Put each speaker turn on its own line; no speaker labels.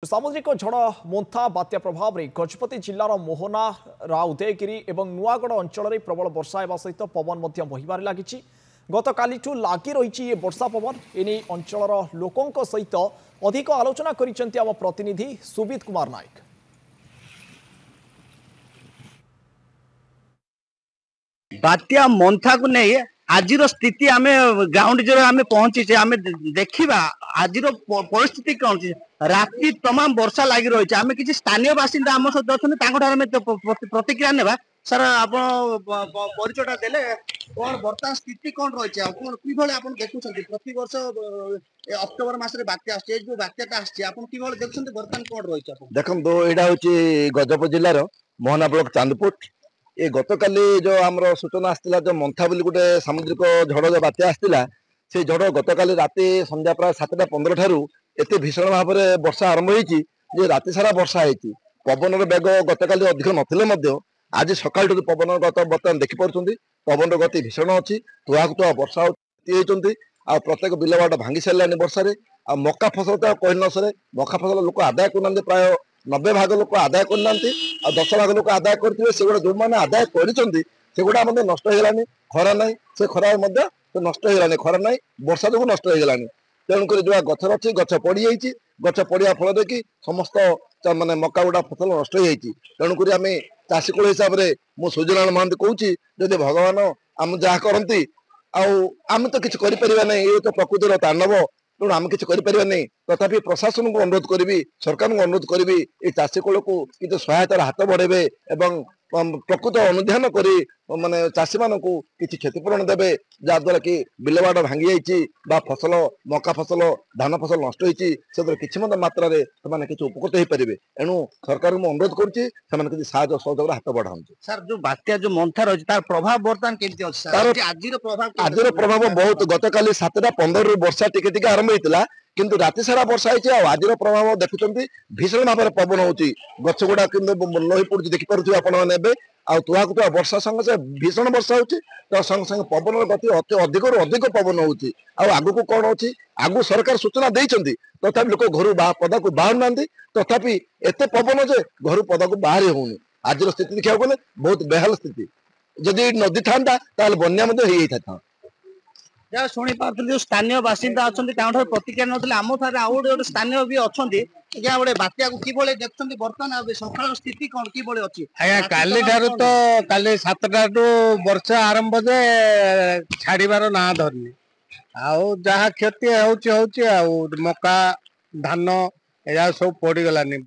सामुद्रिक झड़ मोन्था बात्या प्रभाव में गजपति जिलार मोहना उदयगिरी और नुआगढ़ अंचल में प्रबल वर्षा होगा सहित पवन बहबार लगी। गत काली लगी रही वर्षा पवन एने अंचल लोकों सहित अधिक आलोचना करिसेंती आम प्रतिनिधि सुबित कुमार नायक।
बात्या मोन्था को नहीं आज स्थिति आम ग्राउंड जीरो आम पहुंची आम देखा आज परिस्थिति कौन राति तमाम वर्षा लगी रही है। आम किसी स्थानीय बासिंदा आम सहित अच्छा प्रतिक्रिया नेबा। सर आप परिचयटा देले कौन बर्तमान स्थिति कौन रही है कि आप देखुं प्रति वर्ष अक्टोबर मासरे बात्या आसছে जो बात्याटा आसছে आप कि देखुं बर्तमान कौन रही है
देखो यहाँ हूँ गजपति जिलार मोहना ब्लॉक चांदपुर ये गतकाली जो आमर सूचना आसाला जो मंथा बोली गोटे सामुद्रिक झड़ जो बात्या आसाला से झड़ गतकाली राति संध्या प्राय 7:15 ठारू एत भीषण भाव में वर्षा आरंभ हो राति सारा वर्षा होती पवन बेग गतकाली अधिक नथिले आज सकाल पवन गत बर्तमान देखिपुं पवन गति भीषण अच्छी तुआ तुआ वर्षा होती आ प्रत्येक बिलबाट भांगी सारे वर्षा आ मका फसल तो कही न सरे मका फसल लोक आदाय करना प्राय 90 भाग लोक आदाय करना 10 भाग लोक आदाय करेंगे से गुड़ा जो मैंने आदाय करा नष्ट होगलानी खरा ना से खरा नष्ट होगलानी खरा ना वर्षा जो नष्ट होगलानी तेणुक जो गछ अच्छी गछ पड़ जाइए गछ पड़ा फल कि समस्त मानने मका गुड़ा फसल नष्ट हो तेणुक आम चाषी कूल हिसाब से मुझे सूर्यनारायण महांती कहूँ जदि भगवान आम जहाँ करती आम तो किसी कर ये तो प्रकृतिर तांडव तेणु आम किसी कर तथापि प्रशासन को अनुरोध करी सरकार को अनुरोध करी ये चाषी कूल को किसी सहायतार हाथ बढ़ेबे एवं प्रकृत अनुधान करी माने चाषी मान को किसी क्षतिपूरण देवे जहाद्वारा कि बिलबाड़ भांगी जा फसल मका फसल धान फसल नष्ट होती किसी मात्रा किसी उपकृत हो पारे एणु सरकार को अनुरोध करुँचे सहयोग हाथ बढ़ाऊँ।
सर जो बात्या जो मंथा रही तार प्रभाव बर्तमान केमती अछि
आज प्रभाव बहुत गतकाली 7:15 वर्षा टिके टिके आरंभ होता किंतु राति सारा वर्षा होती आज प्रभाव देखुं भीषण भाव में पवन होती गछ गुड़ा कि लही पड़ी देखिपे आपने आ तुआ तुआ वर्षा संगे से भीषण वर्षा होती संगे संगे पवन गति अधिक अधिक पवन होती आग को कौन अच्छी आगु सरकार सूचना देती तथापि लोक घर पदा को बाहर ना तथापि एत पवन जे घर पदा को बाहर होनी आज स्थिति देखा गले बहुत बेहाल स्थिति जदि नदी था बन्या था
जहाँ शुणी पार्थ जो स्थानीय बासिंदा अच्छा प्रतिक्रिया ना आम थे आउ गोटे स्थानीय भी अच्छा क्या गोटे बात्या को कि देखते बर्तमान सकाल स्थिति कौन कि अच्छी
काली ठारू तो काली 7टारू वर्षा आरंभ जे छाड़बार ना धरनी आउ जहाँ क्षति हो मका धान या सब पड़गलानी।